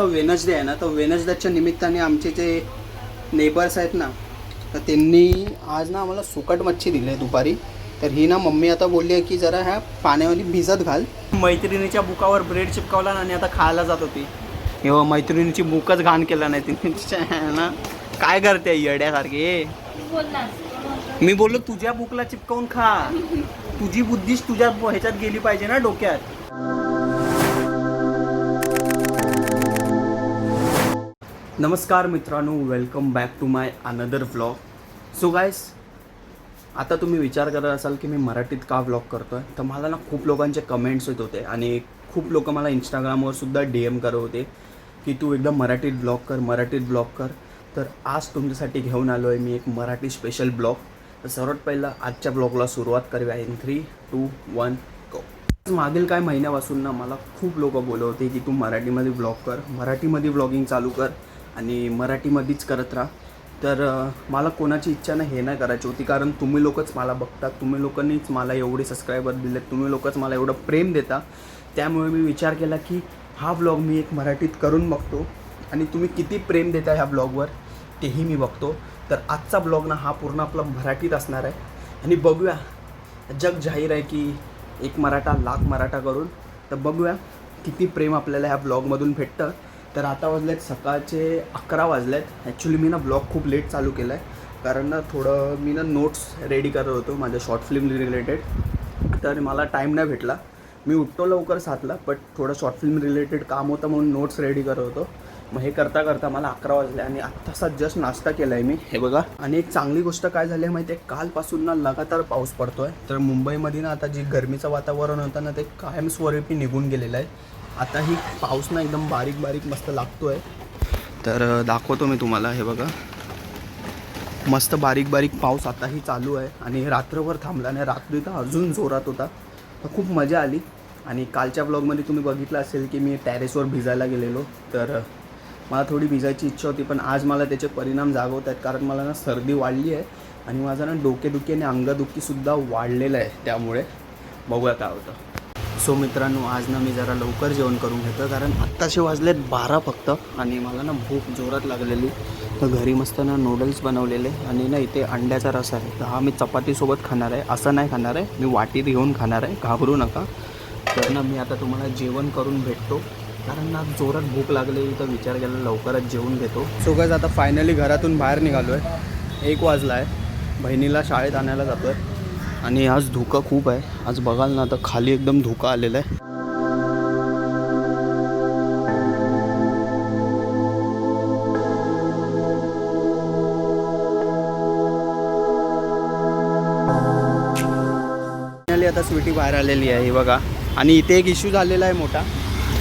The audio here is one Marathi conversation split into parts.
वेनसडे आहे ना, तर वेनसडेच्या निमित्ताने आमचे जे नेबर्स आहेत ना, तर त्यांनी आज ना आम्हाला सुकट मच्छी दिली आहे दुपारी. तर ही ना मम्मी आता बोलली आहे की जरा ह्या पाण्यामध्ये भिजत घाल. मैत्रिणीच्या बुकावर ब्रेड चिपकावला आणि आता खायला जात होती. हो, मैत्रिणीची बुकच घाण केला नाही तिने ना. काय करते येड्यासारखे. मी बोललो तुझ्या बुकला चिपकावून खा. तुझी बुद्धीच तुझ्या ह्याच्यात गेली पाहिजे ना, डोक्यात. नमस्कार मित्रांनो, welcome back to my another vlog. So guys, आता तुम्ही विचार करत असाल की मी मराठीत का व्लॉग करतो आहे. तर मला ना खूप लोकांचे कमेंट्स येत होते आणि खूप लोक मला इंस्टाग्रामवर सुद्धा DM करत होते की तू एकदम मराठीत ब्लॉग कर, मराठीत ब्लॉग कर. तर आज तुमच्यासाठी घेऊन आलो आहे मी एक मराठी स्पेशल ब्लॉग. तर सर्वात पहिला आजच्या ब्लॉगला सुरुवात करूया इन 3, 2, 1 गो. मागील काही महिन्यापासून ना मला खूप लोक बोलत होते की तू मराठीमध्ये ब्लॉग कर, मराठीमध्ये ब्लॉगिंग चालू कर आणि मराठीमध्येच करत राहा. तर मला कोणाची इच्छा नाही हे नाही करायची होती, कारण तुम्ही लोकच मला बघतात, तुम्ही लोकांनीच मला एवढे सबस्क्रायबर दिलेत, तुम्ही लोकच मला एवढं प्रेम देता. त्यामुळे मी विचार केला की हा ब्लॉग मी एक मराठीत करून बघतो आणि तुम्ही किती प्रेम देता ह्या ब्लॉगवर तेही मी बघतो. तर आजचा ब्लॉग ना हा पूर्ण आपला मराठीत असणार आहे आणि बघूया, जग जाहीर आहे की एक मराठा लाख मराठा करून. तर बघूया किती प्रेम आपल्याला ह्या ब्लॉगमधून भेटतं. तर आता वाजलेत सकाळचे 11 वाजलेत. ॲक्च्युली मी ना ब्लॉग खूप लेट चालू केला आहे, कारण ना थोडं मी ना नोट्स रेडी करत होतो माझ्या शॉर्ट फिल्म रिलेटेड. तर मला टाईम नाही भेटला. मी उठतो लवकर 7ला, बट थोडं शॉर्ट फिल्म रिलेटेड काम होतं म्हणून नोट्स रेडी करत होतो. मग हे करता करता मला 11 वाजले आणि आत्तासा जस्ट नाश्ता केला आहे मी, हे बघा. आणि एक चांगली गोष्ट काय झाली आहे माहिती आहे, कालपासून ना लगातार पाऊस पडतो आहे. तर मुंबईमध्ये ना आता जी गरमीचं वातावरण होतं ना, ते कायमस्वरूपी निघून गेलेलं आहे. आता ही पाऊस ना एकदम बारीक बारीक मस्त लागतो आहे. तर दाखवतो मी तुम्हाला, हे बघा, मस्त बारीक बारीक पाऊस आताही चालू आहे आणि रात्रभर थांबला नाही. रात्री तर अजून जोरात होता. तर खूप मजा आली. आणि कालच्या ब्लॉगमध्ये तुम्ही बघितलं असेल की मी टेरेसवर भिजायला गेलेलो. तर मला थोडी भिजायची इच्छा होती, पण आज मला त्याचे परिणाम जागवत आहेत, कारण मला ना सर्दी वाढली आहे आणि माझं ना डोकेदुखी आणि अंगदुखीसुद्धा वाढलेलं आहे. त्यामुळे बघूया काय होतं. सो मित्रांनो, आज ना मी जरा लवकर जेवण करून घेतो, कारण आत्ताचे वाजलेत 12 फक्त आणि मला ना भूक जोरात लागलेली. तर घरी मस्त ना नूडल्स बनवलेले आणि ना इथे अंड्याचा रस आहे. तर हा मी चपातीसोबत खाणार आहे, असं नाही खाणार आहे, मी वाटीत घेऊन खाणार आहे, घाबरू नका. तर ना मी आता तुम्हाला जेवण करून भेटतो, कारण ना जोरात भूक लागली. तर विचार केला लवकरच जेवून घेतो. सो गाईज, आता फायनली घरातून बाहेर निघालो आहे. 1 वाजला आहे. बहिणीला शाळेत आणायला जातो आहे आणि आज धुकं खूप आहे. आज बघाल ना, तर खाली एकदम धुकं आलेलं आहे. फायनली आता स्वीटी बाहेर आलेली आहे, हे बघा. आणि इथे एक इश्यू झालेला आहे मोठा.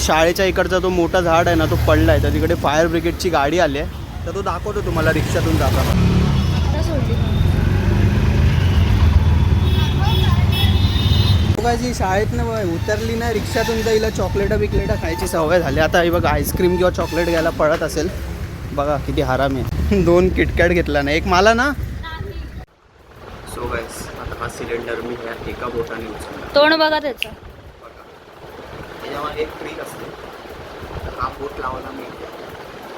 शाळेच्या इकडचा तो मोठा झाड आहे ना, तो पडला आहे. तर तिकडे फायर ब्रिगेडची गाडी आली आहे, तर तो दाखवतो तुम्हाला रिक्षातून जाताना. जी शाळेतनं उतरली ना रिक्षातून, तर हिला चॉकलेटा बिकलेटा खायची सवय झाली. आता ही बघा, आईस्क्रीम किंवा चॉकलेट घ्यायला पडत असेल. बघा किती हराम आहे. 2 किटकॅट घेतला ना, एक मला ना. सो गाईस, आता हा सिलेंडर मी ह्या एका बोटाने उचलला. तोंड बघा त्याचं. जेव्हा एक फ्री असते, तर हा बोट लावला मी,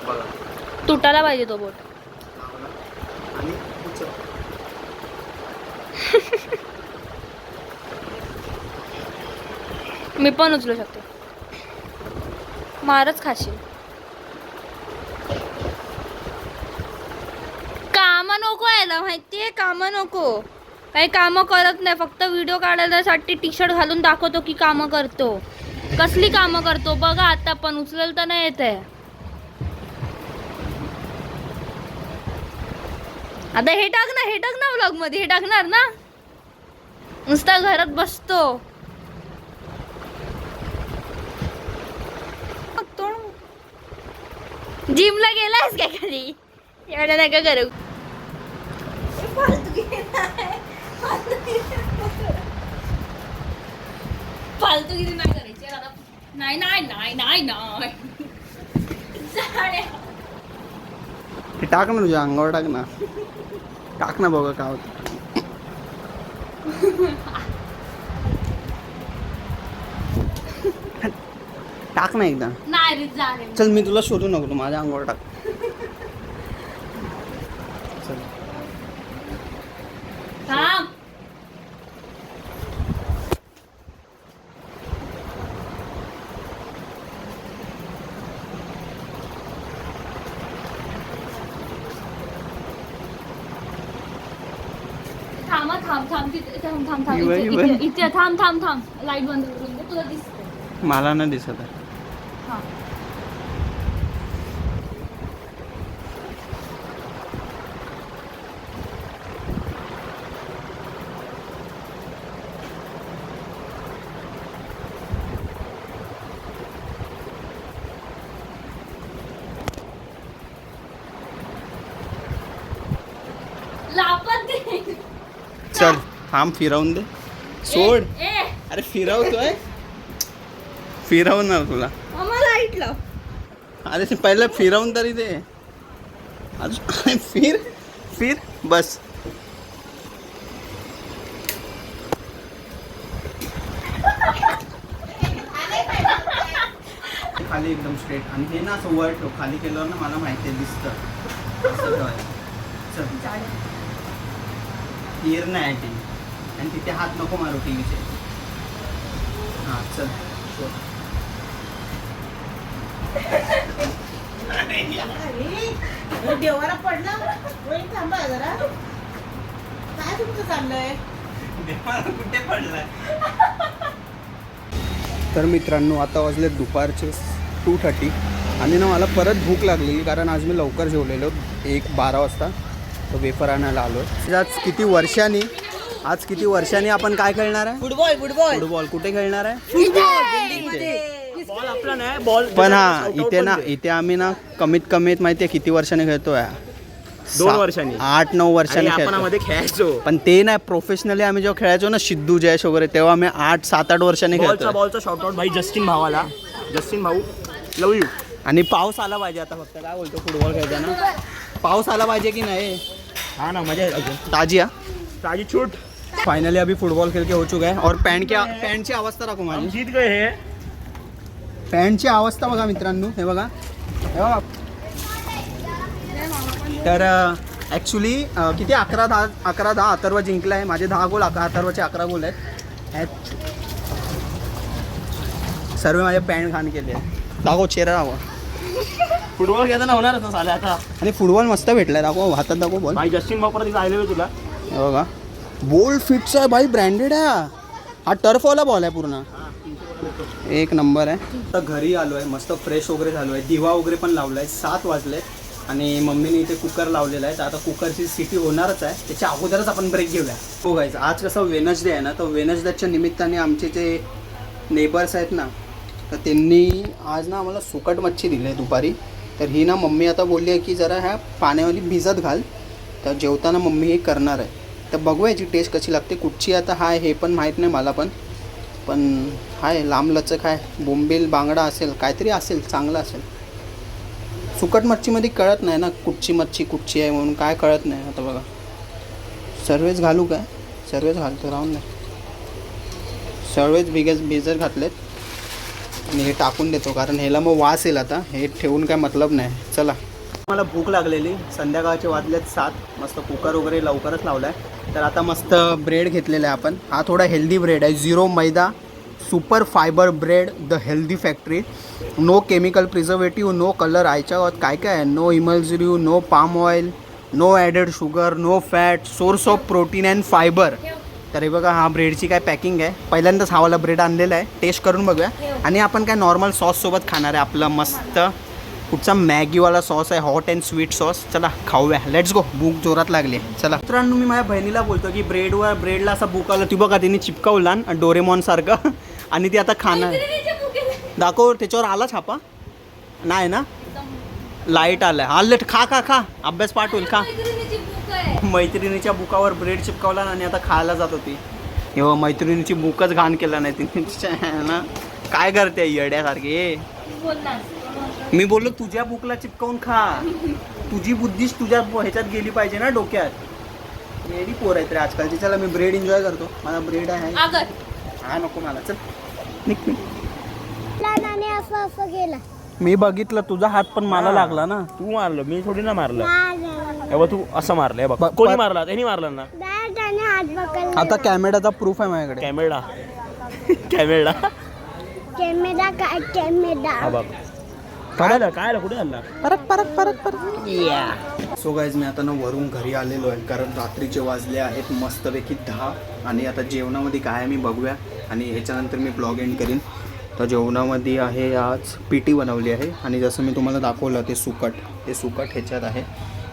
बघा तुटायला पाहिजे तो बोट. लावला आणि उचल. मी पण उचलू शकते. मारच खाशील. काम नको यायला, माहितीये, काम नको. काही कामं करत नाही, फक्त व्हिडिओ काढण्यासाठी टी-शर्ट घालून दाखवतो की कामं करतो. कसली कामं करतो बघा. आता पण उचलेल तर नाही येत आहे. आता हे टाक ना व्लॉग मध्ये, हे टाकणार ना. नुसता घरात बसतो. जिमला गेलायस काय कधी? एवढं नका करू. फालतूगिरी नाही करायची आता. नाही नाही नाही नाही नाही. टाक ना, तुझ्या अंगावर टाक ना, टाक ना, बघा काय होतं. टाक ना एकदा. नाही रे जा रे. चल मी तुला शोधू नको, तू माझ्या अंगावर टाक. चल थांब. थांब तिथे थांब इथे थांब लाईट बंद करून दे, तुला दिसते. मला नाही दिसत आहे. हा लापत दे. चल थांब, फिरवून दे. सोड. ए अरे फिरवतोय, फिरवणार तुला. मामा लाईट लाव. अरे ते पहिलं फिरवून तरी दे. अजून फिर फिर बस. खाली एकदम स्ट्रेट. आणि हे ना असं वर ठेव. खाली केल्यावर ना मला माहिती आहे दिसतं. असं ठेवायचं. चल क्लिअर नाही टी व्ही. आणि तिथे हात नको मारू टी व्हीचे. हां चल शोध. देवाला पडला. रोहित थांबा जरा. काय तुमचं चाललंय? कुठे पडलाय? तर मित्रांनो, आता वाजले दुपारचे 2:30 आणि ना मला परत भूक लागलेली, कारण आज मी लवकर जेवलेलो 1:12 वाजता. तर वेफर आणायला आलो. आज किती वर्षांनी आपण काय खेळणार आहे? फुटबॉल. कुठे खेळणार आहे? बॉल आपला नाही, बॉल. पण हा इथे आम्ही ना कमीत कमीत माहिती आहे किती वर्षांनी खेळतोय? 2 वर्षांनी. 8-9 वर्षांनी आपण खेळतो. मध्ये खेळायचो. पण ते नाही, प्रोफेशनली आम्ही जेव्हा खेळायचो ना, सिद्धू जयेश वगैरे, तेव्हा आम्ही 8-7-8 वर्षांनी खेळतो. बॉलचा शॉर्ट आउट भाई जस्टिन भावाला. जस्टिन भाऊ लव यू. आणि पाऊस आला पाहिजे आता. फक्त काय बोलतो, फुटबॉल खेळताना पाऊस आला पाहिजे की नाही? हा ना, मजा आहे. ताजिया ताजी छूट. फाइनली अभी फुटबॉल खेल के हो चुका है. और पॅन्टची अवस्था दाखव हम माझी. जीत गए हे. पॅन्टची अवस्था बघा मित्रांनो, हे बघा. तर ॲक्च्युली किती 11-10 अथर्व जिंकला आहे. माझे 10 गोल, अथर्वचे 11 गोल आहेत. सर्व माझे पॅन्ट घाण केले आहे. दाखव चेहरा दाखव. फुटबॉल खेळताना होणारच ना साले आता. आणि फुटबॉल मस्त भेटलाय. दाखव हातात, दाखव बॉल. भाई जस्टिन भाऊ परत आलेलो तुला. हे बघा, बोल्ड फिटचा आहे भाई, ब्रँडेड आहे. हा टर्फवाला बॉल आहे पूर्ण. एक नंबर आहे. आता घरी आलो आहे, मस्त फ्रेश वगैरे झालो आहे. दिवा वगैरे पण लावला आहे. 7 वाजले आणि मम्मीने इथे कुकर लावलेला आहे. तर आता कुकरची सिटी होणारच आहे. त्याच्या अगोदरच आपण ब्रेक घेऊया. हो गाईज, आज कसं वेनसडे आहे ना, तर वेनसडेच्या निमित्ताने आमचे जे नेबर्स आहेत ना, तर त्यांनी आज ना आम्हाला सुकट मच्छी दिली आहे दुपारी. तर ही ना मम्मी आता बोलली आहे की जरा ह्या पाण्यामध्ये भिजत घाल, तर जेवताना मम्मी हे करणार आहे. तर बघूया याची टेस्ट कशी लागते. कुठची आता हाय हे पण माहीत नाही मला, पण हाय लांबलचक आहे. बोंबील बांगडा असेल, काहीतरी असेल, चांगलं असेल. सुकट मच्छीमध्ये कळत नाही ना कुठची मच्छी कुठची आहे म्हणून, काय कळत नाही. आता बघा, सर्वच घालू काय? सर्वच घालतो, राहून नाही. सर्वच भिजत घातलेत आणि हे टाकून देतो, कारण ह्याला मग वास येईल. आता हे ठेवून काय मतलब नाही. चला, मला भूक लागलेली. संध्याकाळचे वाजलेत 7. मस्त कुकर वगैरे लवकरच लावला आहे. तर आता मस्त ब्रेड घेतलेला आहे आपण. हा थोडा हेल्दी ब्रेड आहे. 0 मैदा super fibre bread, the healthy factory. No chemical preservative, no colour. याच्यावर काय काय आहे? No emulsive, no palm oil, no added sugar, no fat, source of protein and fibre. तर हे बघा, हा ब्रेडची काय पॅकिंग आहे. पहिल्यांदाच हा वाला ब्रेड आणलेला आहे. टेस्ट करून बघूया. आणि आपण काय नॉर्मल सॉससोबत खाणार आहे. आपला मस्त कुठचा मॅगीवाला सॉस आहे, हॉट अँड स्वीट सॉस. चला खाऊया, लेट्स गो. भूक जोरात लागली आहे. चला मित्रांनो, मी माझ्या बहिणीला बोलतो की ब्रेडला असा बुक आला. ती बघा, तिने चिपकावला डोरेमॉन सारखं. आणि ती आता खाणार. दाखव, त्याच्यावर आला छापा नाही ना? लाईट आलाय. आलेट खा खा खा, अभ्यास पाठ होईल. खा. मैत्रिणीच्या बुकावर ब्रेड चिपकावला आणि आता खायला जात होती. हो, मैत्रिणीची बुकच घाण केला नाही तिने ना. काय करते येड्यासारखे? मी बोललो तुझ्या बुकला चिपकावून खा. तुझी बुद्धीच तुझ्या ह्याच्यात गेली पाहिजे ना, डोक्यात. येडी पोर आहेत रे आजकालची. चला, मी ब्रेड एन्जॉय करतो. मला ब्रेड आहे. हा नको मला. चल निघ. असं असं गेला मी बघितलं तुझा हात पण मला लागला ना. तू मारलं, मी थोडी ना मारलं. माझ्या हे बघ तू असं मारलंय बघ. ब- कोणी प- मारला? त्यांनी मारलं ना. त्याने हात पकडला आता कॅमेराचा प्रूफ आहे माझ्याकडे. कॅमेरा कॅमेरा कॅमेरा काय कॅमेरा हा बघ. काय आलं? काय आलं? कुठे आला? सो गाईज मी आता ना वरून घरी आलेलो आहे कारण रात्रीचे वाजले आहेत मस्तपैकी 10 आणि आता जेवणामध्ये काय आहे मी बघूया आणि ह्याच्यानंतर मी ब्लॉग एंड करीन. तर जेवणामध्ये आहे आज पीटी बनवली आहे आणि जसं मी तुम्हाला दाखवलं ते सुकट ह्याच्यात आहे.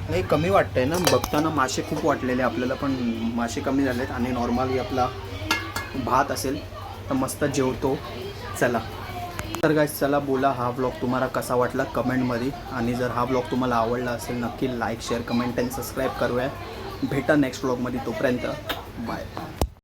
हे कमी वाटतं आहे ना बघताना. मासे खूप वाटलेले आपल्याला पण मासे कमी झालेत आणि नॉर्मली आपला भात असेल तर मस्त जेवतो. चला तर गाईस चला बोला हा ब्लॉग तुम्हाला कसा वाटला कमेंटमध्ये आणि जर हा ब्लॉग तुम्हाला आवडला असेल नक्की लाईक शेअर कमेंट आणि सबस्क्राईब करूया. भेटा नेक्स्ट ब्लॉगमध्ये. तोपर्यंत बाय.